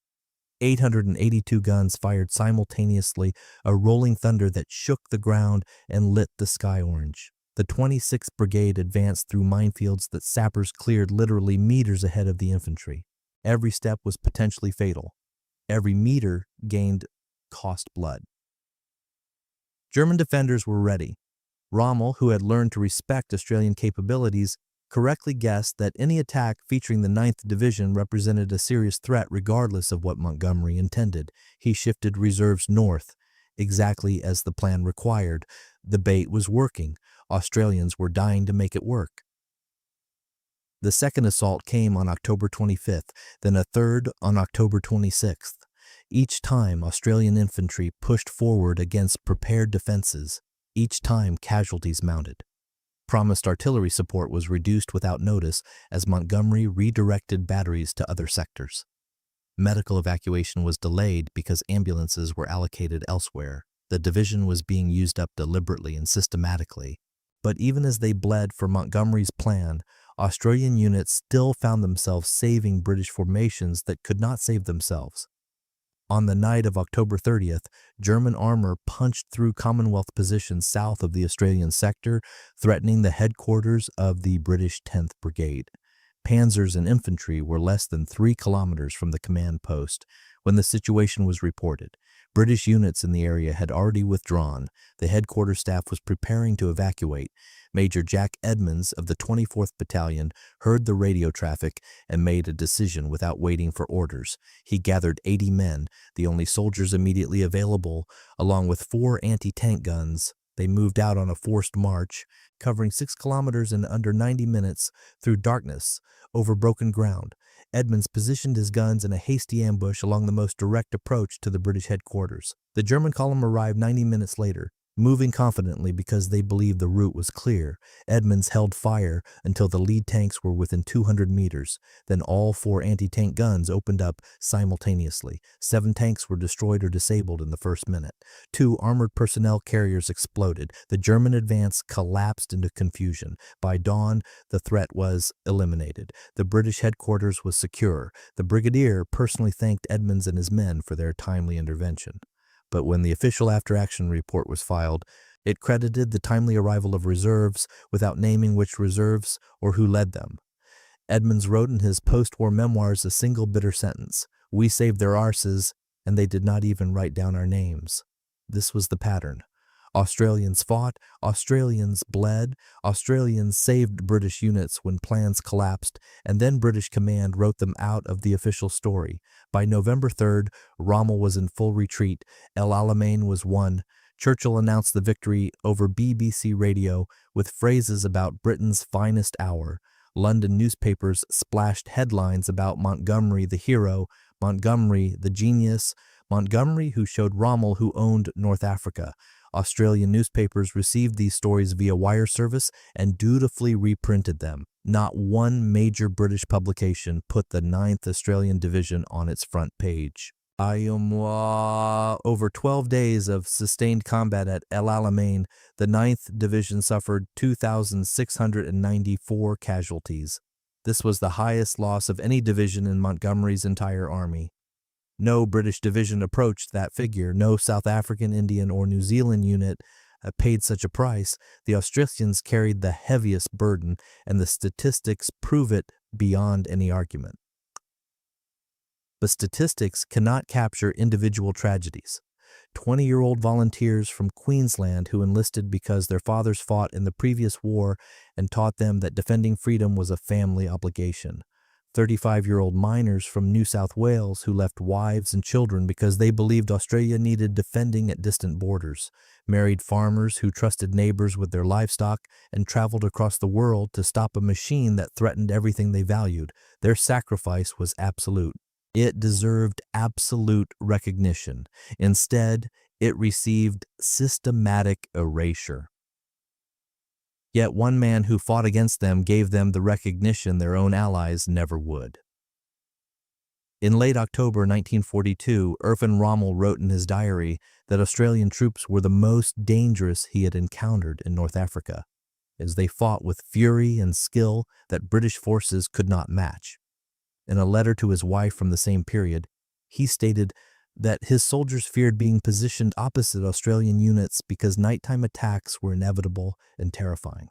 882 guns fired simultaneously, a rolling thunder that shook the ground and lit the sky orange. The 26th Brigade advanced through minefields that sappers cleared literally meters ahead of the infantry. Every step was potentially fatal. Every meter cost blood. German defenders were ready. Rommel, who had learned to respect Australian capabilities, correctly guessed that any attack featuring the 9th Division represented a serious threat regardless of what Montgomery intended. He shifted reserves north, exactly as the plan required. The bait was working. Australians were dying to make it work. The second assault came on October 25th, then a third on October 26th. Each time, Australian infantry pushed forward against prepared defenses. Each time, casualties mounted. Promised artillery support was reduced without notice as Montgomery redirected batteries to other sectors. Medical evacuation was delayed because ambulances were allocated elsewhere. The division was being used up deliberately and systematically. But even as they bled for Montgomery's plan, Australian units still found themselves saving British formations that could not save themselves. On the night of October 30th, German armor punched through Commonwealth positions south of the Australian sector, threatening the headquarters of the British 10th Brigade. Panzers and infantry were less than 3 kilometers from the command post when the situation was reported. British units in the area had already withdrawn. The headquarters staff was preparing to evacuate. Major Jack Edmonds of the 24th Battalion heard the radio traffic and made a decision without waiting for orders. He gathered 80 men, the only soldiers immediately available, along with 4 anti-tank guns. They moved out on a forced march, covering 6 kilometers in under 90 minutes through darkness over broken ground. Edmonds positioned his guns in a hasty ambush along the most direct approach to the British headquarters. The German column arrived 90 minutes later, moving confidently because they believed the route was clear. Edmonds held fire until the lead tanks were within 200 meters. Then all 4 anti-tank guns opened up simultaneously. 7 tanks were destroyed or disabled in the first minute. 2 armored personnel carriers exploded. The German advance collapsed into confusion. By dawn, the threat was eliminated. The British headquarters was secure. The brigadier personally thanked Edmonds and his men for their timely intervention. But when the official after-action report was filed, it credited the timely arrival of reserves without naming which reserves or who led them. Edmonds wrote in his post-war memoirs a single bitter sentence: "We saved their arses, and they did not even write down our names." This was the pattern. Australians fought, Australians bled, Australians saved British units when plans collapsed, and then British command wrote them out of the official story. By November 3rd, Rommel was in full retreat. El Alamein was won. Churchill announced the victory over BBC radio with phrases about Britain's finest hour. London newspapers splashed headlines about Montgomery the hero, Montgomery the genius, Montgomery who showed Rommel who owned North Africa. Australian newspapers received these stories via wire service and dutifully reprinted them. Not one major British publication put the 9th Australian Division on its front page. Over 12 days of sustained combat at El Alamein, the 9th Division suffered 2,694 casualties. This was the highest loss of any division in Montgomery's entire army. No British division approached that figure. No South African, Indian, or New Zealand unit paid such a price. The Australians carried the heaviest burden, and the statistics prove it beyond any argument. But statistics cannot capture individual tragedies. 20-year-old volunteers from Queensland who enlisted because their fathers fought in the previous war and taught them that defending freedom was a family obligation. 35-year-old miners from New South Wales who left wives and children because they believed Australia needed defending at distant borders. Married farmers who trusted neighbors with their livestock and traveled across the world to stop a machine that threatened everything they valued. Their sacrifice was absolute. It deserved absolute recognition. Instead, it received systematic erasure. Yet one man who fought against them gave them the recognition their own allies never would. In late October 1942, Erwin Rommel wrote in his diary that Australian troops were the most dangerous he had encountered in North Africa, as they fought with fury and skill that British forces could not match. In a letter to his wife from the same period, he stated that his soldiers feared being positioned opposite Australian units because nighttime attacks were inevitable and terrifying.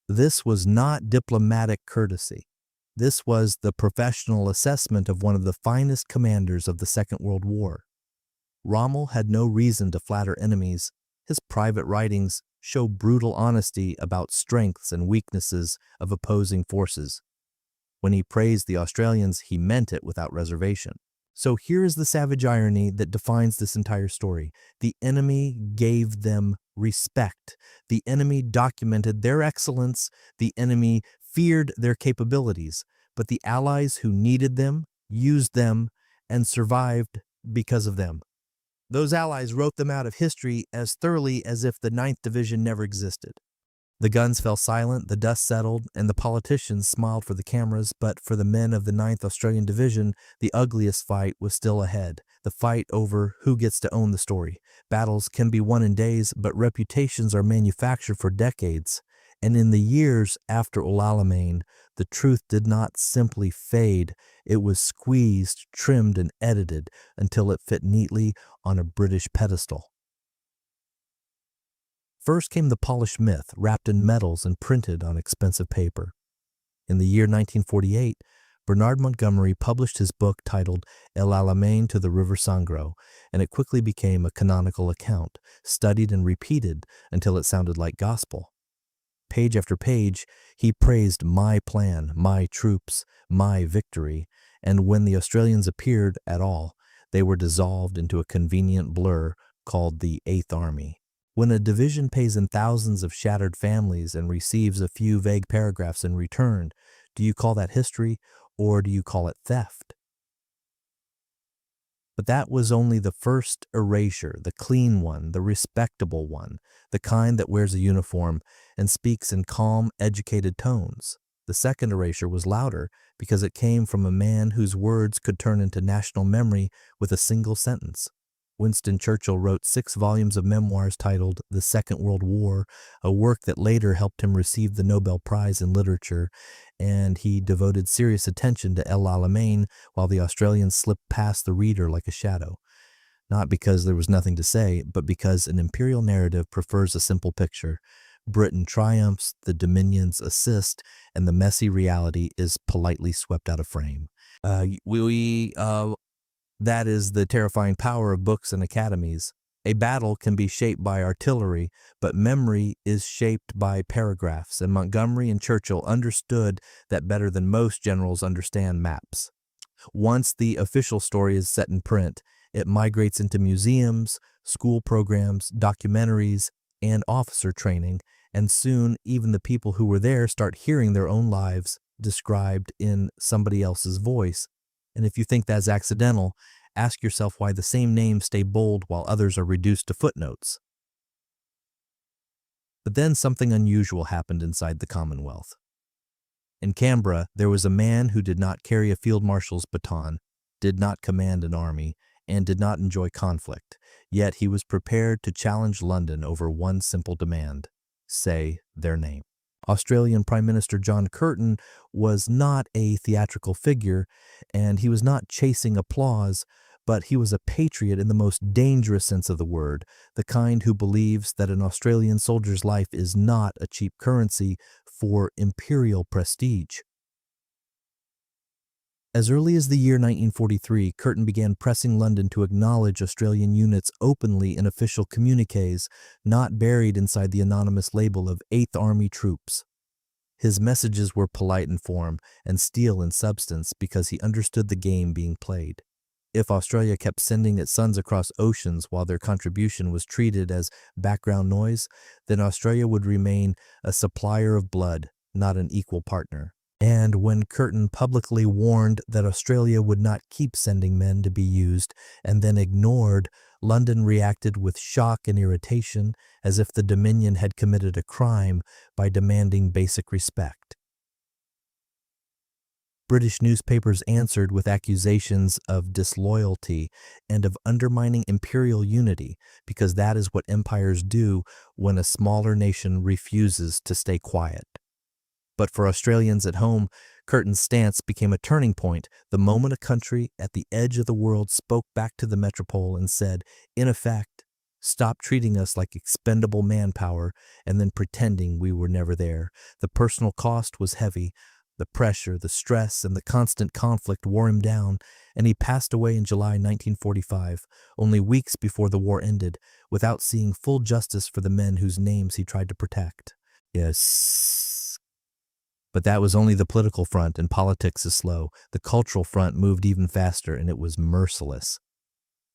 This was not diplomatic courtesy. This was the professional assessment of one of the finest commanders of the Second World War. Rommel had no reason to flatter enemies. His private writings show brutal honesty about strengths and weaknesses of opposing forces. When he praised the Australians, he meant it without reservation. So here is the savage irony that defines this entire story. The enemy gave them respect. The enemy documented their excellence. The enemy feared their capabilities. But the allies who needed them, used them, and survived because of them. Those allies wrote them out of history as thoroughly as if the 9th Division never existed. The guns fell silent, the dust settled, and the politicians smiled for the cameras, but for the men of the 9th Australian Division, the ugliest fight was still ahead, the fight over who gets to own the story. Battles can be won in days, but reputations are manufactured for decades. And in the years after El Alamein, the truth did not simply fade, it was squeezed, trimmed, and edited until it fit neatly on a British pedestal. First came the polished myth, wrapped in metals and printed on expensive paper. In the year 1948, Bernard Montgomery published his book titled El Alamein to the River Sangro, and it quickly became a canonical account, studied and repeated until it sounded like gospel. Page after page, he praised my plan, my troops, my victory, and when the Australians appeared at all, they were dissolved into a convenient blur called the Eighth Army. When a division pays in thousands of shattered families and receives a few vague paragraphs in return, do you call that history or do you call it theft? But that was only the first erasure, the clean one, the respectable one, the kind that wears a uniform and speaks in calm, educated tones. The second erasure was louder because it came from a man whose words could turn into national memory with a single sentence. Winston Churchill wrote 6 volumes of memoirs titled The Second World War, a work that later helped him receive the Nobel Prize in Literature, and he devoted serious attention to El Alamein while the Australians slipped past the reader like a shadow. Not because there was nothing to say, but because an imperial narrative prefers a simple picture. Britain triumphs, the Dominions assist, and the messy reality is politely swept out of frame. That is the terrifying power of books and academies. A battle can be shaped by artillery, but memory is shaped by paragraphs, and Montgomery and Churchill understood that better than most generals understand maps. Once the official story is set in print, it migrates into museums, school programs, documentaries, and officer training, and soon even the people who were there start hearing their own lives described in somebody else's voice. And if you think that's accidental, ask yourself why the same names stay bold while others are reduced to footnotes. But then something unusual happened inside the Commonwealth. In Canberra, there was a man who did not carry a field marshal's baton, did not command an army, and did not enjoy conflict, yet he was prepared to challenge London over one simple demand: say their name. Australian Prime Minister John Curtin was not a theatrical figure, and he was not chasing applause, but he was a patriot in the most dangerous sense of the word, the kind who believes that an Australian soldier's life is not a cheap currency for imperial prestige. As early as the year 1943, Curtin began pressing London to acknowledge Australian units openly in official communiques, not buried inside the anonymous label of 8th Army troops. His messages were polite in form and steel in substance because he understood the game being played. If Australia kept sending its sons across oceans while their contribution was treated as background noise, then Australia would remain a supplier of blood, not an equal partner. And when Curtin publicly warned that Australia would not keep sending men to be used and then ignored, London reacted with shock and irritation, as if the Dominion had committed a crime by demanding basic respect. British newspapers answered with accusations of disloyalty and of undermining imperial unity, because that is what empires do when a smaller nation refuses to stay quiet. But for Australians at home, Curtin's stance became a turning point the moment a country at the edge of the world spoke back to the metropole and said, in effect, stop treating us like expendable manpower and then pretending we were never there. The personal cost was heavy. The pressure, the stress, and the constant conflict wore him down, and he passed away in July 1945, only weeks before the war ended, without seeing full justice for the men whose names he tried to protect. Yes. But that was only the political front, and politics is slow. The cultural front moved even faster, and it was merciless.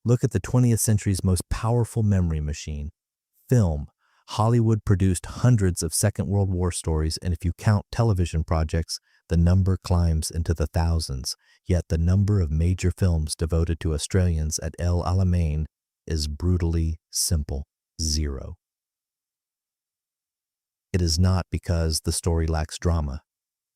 Look at the 20th century's most powerful memory machine: film. Hollywood produced hundreds of Second World War stories, and if you count television projects, the number climbs into the thousands. Yet the number of major films devoted to Australians at El Alamein is brutally simple: 0. It is not because the story lacks drama.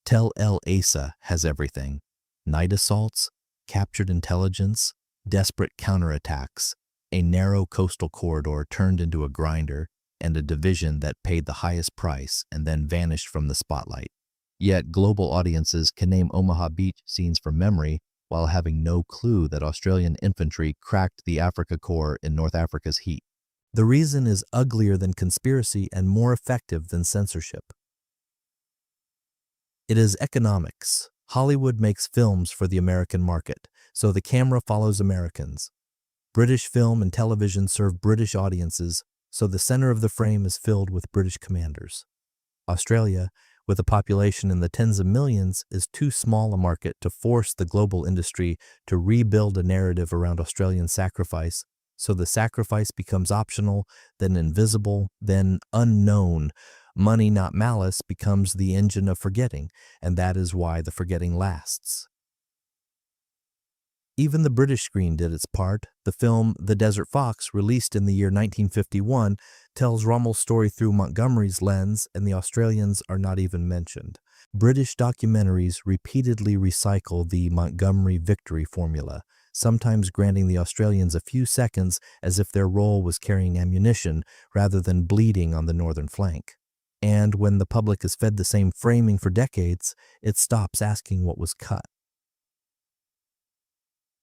Tel el Eisa has everything: night assaults, captured intelligence, desperate counterattacks, a narrow coastal corridor turned into a grinder, and a division that paid the highest price and then vanished from the spotlight. Yet global audiences can name Omaha Beach scenes from memory while having no clue that Australian infantry cracked the Afrika Korps in North Africa's heat. The reason is uglier than conspiracy and more effective than censorship. It is economics. Hollywood makes films for the American market, so the camera follows Americans. British film and television serve British audiences, so the center of the frame is filled with British commanders. Australia, with a population in the tens of millions, is too small a market to force the global industry to rebuild a narrative around Australian sacrifice, so the sacrifice becomes optional, then invisible, then unknown. Money, not malice, becomes the engine of forgetting, and that is why the forgetting lasts. Even the British screen did its part. The film The Desert Fox, released in the year 1951, tells Rommel's story through Montgomery's lens, and the Australians are not even mentioned. British documentaries repeatedly recycle the Montgomery victory formula, sometimes granting the Australians a few seconds as if their role was carrying ammunition rather than bleeding on the northern flank. And when the public is fed the same framing for decades, it stops asking what was cut.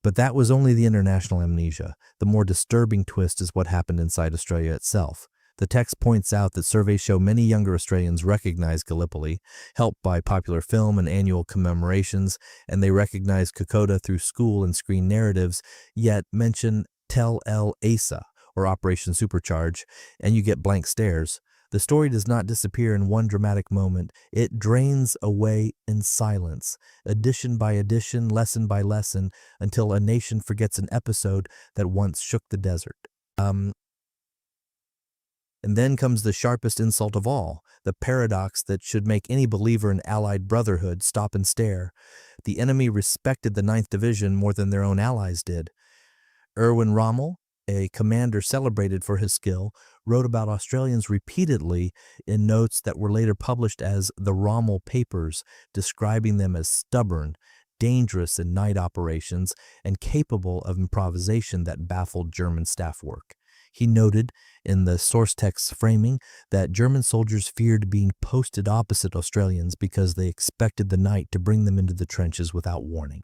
But that was only the international amnesia. The more disturbing twist is what happened inside Australia itself. The text points out that surveys show many younger Australians recognize Gallipoli, helped by popular film and annual commemorations, and they recognize Kokoda through school and screen narratives, yet mention Tel el Eisa, or Operation Supercharge, and you get blank stares. The story does not disappear in one dramatic moment. It drains away in silence, edition by edition, lesson by lesson, until a nation forgets an episode that once shook the desert. And then comes the sharpest insult of all, the paradox that should make any believer in Allied brotherhood stop and stare. The enemy respected the 9th Division more than their own allies did. Erwin Rommel, a commander celebrated for his skill, wrote about Australians repeatedly in notes that were later published as the Rommel Papers, describing them as stubborn, dangerous in night operations, and capable of improvisation that baffled German staff work. He noted in the source text's framing that German soldiers feared being posted opposite Australians because they expected the night to bring them into the trenches without warning.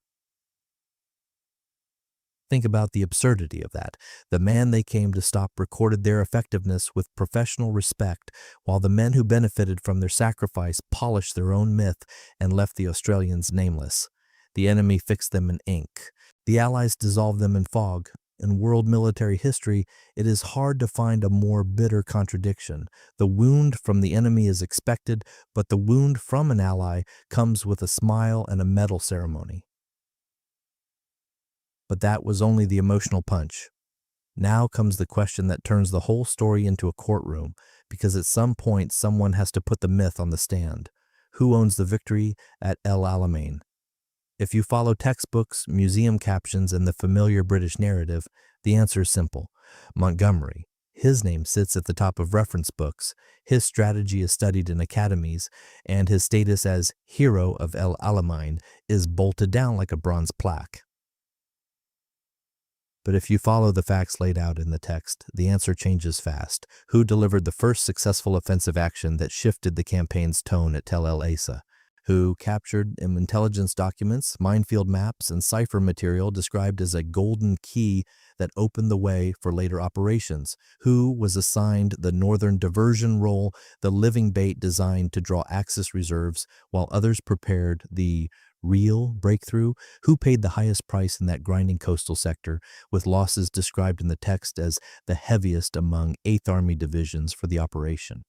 Think about the absurdity of that. The man they came to stop recorded their effectiveness with professional respect, while the men who benefited from their sacrifice polished their own myth and left the Australians nameless. The enemy fixed them in ink. The Allies dissolved them in fog. In world military history, it is hard to find a more bitter contradiction. The wound from the enemy is expected, but the wound from an ally comes with a smile and a medal ceremony. But that was only the emotional punch. Now comes the question that turns the whole story into a courtroom, because at some point someone has to put the myth on the stand. Who owns the victory at El Alamein? If you follow textbooks, museum captions, and the familiar British narrative, the answer is simple. Montgomery. His name sits at the top of reference books, his strategy is studied in academies, and his status as hero of El Alamein is bolted down like a bronze plaque. But if you follow the facts laid out in the text, the answer changes fast. Who delivered the first successful offensive action that shifted the campaign's tone at Tel el Eisa? Who captured intelligence documents, minefield maps, and cipher material described as a golden key that opened the way for later operations? Who was assigned the northern diversion role, the living bait designed to draw Axis reserves, while others prepared the real breakthrough? Who paid the highest price in that grinding coastal sector, with losses described in the text as the heaviest among 8th Army divisions for the operation?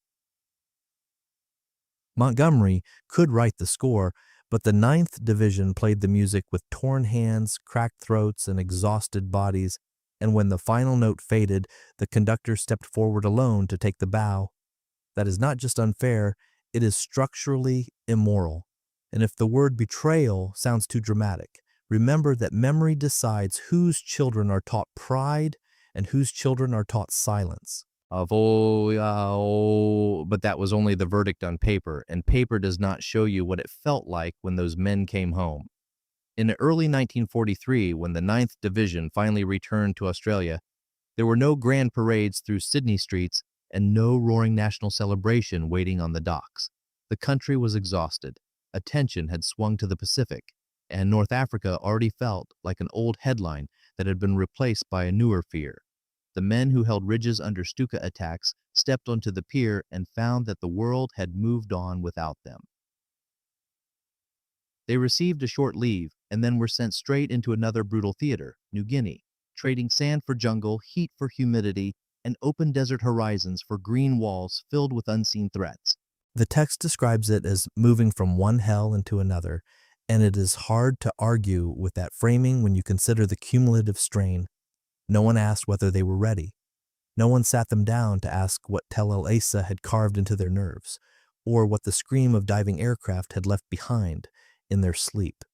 Montgomery could write the score, but the 9th Division played the music with torn hands, cracked throats, and exhausted bodies, and when the final note faded, the conductor stepped forward alone to take the bow. That is not just unfair, it is structurally immoral. And if the word betrayal sounds too dramatic, remember that memory decides whose children are taught pride and whose children are taught silence. But that was only the verdict on paper, and paper does not show you what it felt like when those men came home. In early 1943, when the 9th Division finally returned to Australia, there were no grand parades through Sydney streets and no roaring national celebration waiting on the docks. The country was exhausted. Attention had swung to the Pacific, and North Africa already felt like an old headline that had been replaced by a newer fear. The men who held ridges under Stuka attacks stepped onto the pier and found that the world had moved on without them. They received a short leave and then were sent straight into another brutal theater, New Guinea, trading sand for jungle, heat for humidity, and open desert horizons for green walls filled with unseen threats. The text describes it as moving from one hell into another, and it is hard to argue with that framing when you consider the cumulative strain. No one asked whether they were ready. No one sat them down to ask what Tel el Eisa had carved into their nerves, or what the scream of diving aircraft had left behind in their sleep.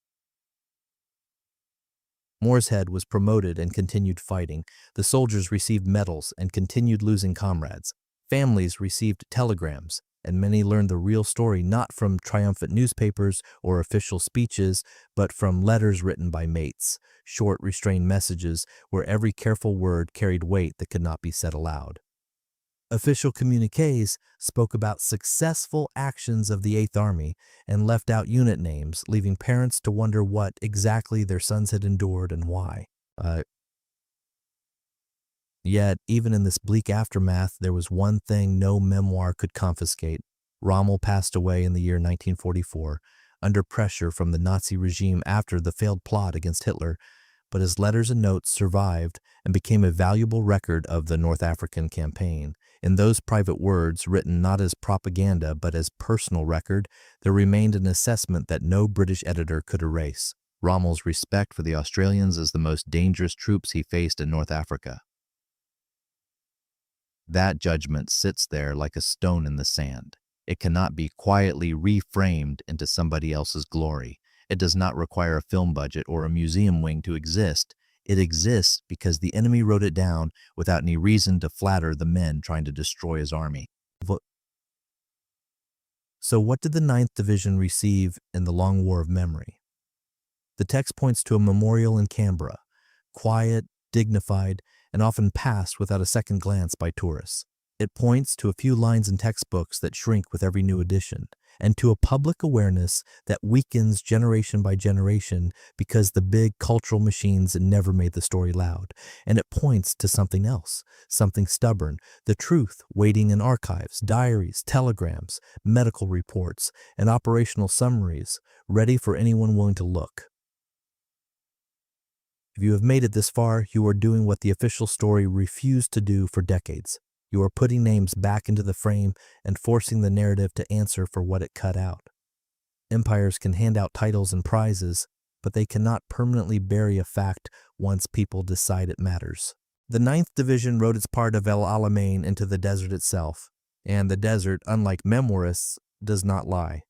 Morshead was promoted and continued fighting. The soldiers received medals and continued losing comrades. Families received telegrams, and many learned the real story not from triumphant newspapers or official speeches, but from letters written by mates, short, restrained messages where every careful word carried weight that could not be said aloud. Official communiques spoke about successful actions of the 8th Army and left out unit names, leaving parents to wonder what exactly their sons had endured and why. Yet, even in this bleak aftermath, there was one thing no memoir could confiscate. Rommel passed away in the year 1944, under pressure from the Nazi regime after the failed plot against Hitler, but his letters and notes survived and became a valuable record of the North African campaign. In those private words, written not as propaganda but as personal record, there remained an assessment that no British editor could erase: Rommel's respect for the Australians as the most dangerous troops he faced in North Africa. That judgment sits there like a stone in the sand. It cannot be quietly reframed into somebody else's glory. It does not require a film budget or a museum wing to exist. It exists because the enemy wrote it down without any reason to flatter the men trying to destroy his army. So what did the 9th Division receive in the Long War of Memory? The text points to a memorial in Canberra, quiet, dignified, and often passed without a second glance by tourists. It points to a few lines in textbooks that shrink with every new edition, and to a public awareness that weakens generation by generation because the big cultural machines never made the story loud. And it points to something else, something stubborn, the truth waiting in archives, diaries, telegrams, medical reports, and operational summaries, ready for anyone willing to look. If you have made it this far, you are doing what the official story refused to do for decades. You are putting names back into the frame and forcing the narrative to answer for what it cut out. Empires can hand out titles and prizes, but they cannot permanently bury a fact once people decide it matters. The 9th Division wrote its part of El Alamein into the desert itself, and the desert, unlike memoirists, does not lie.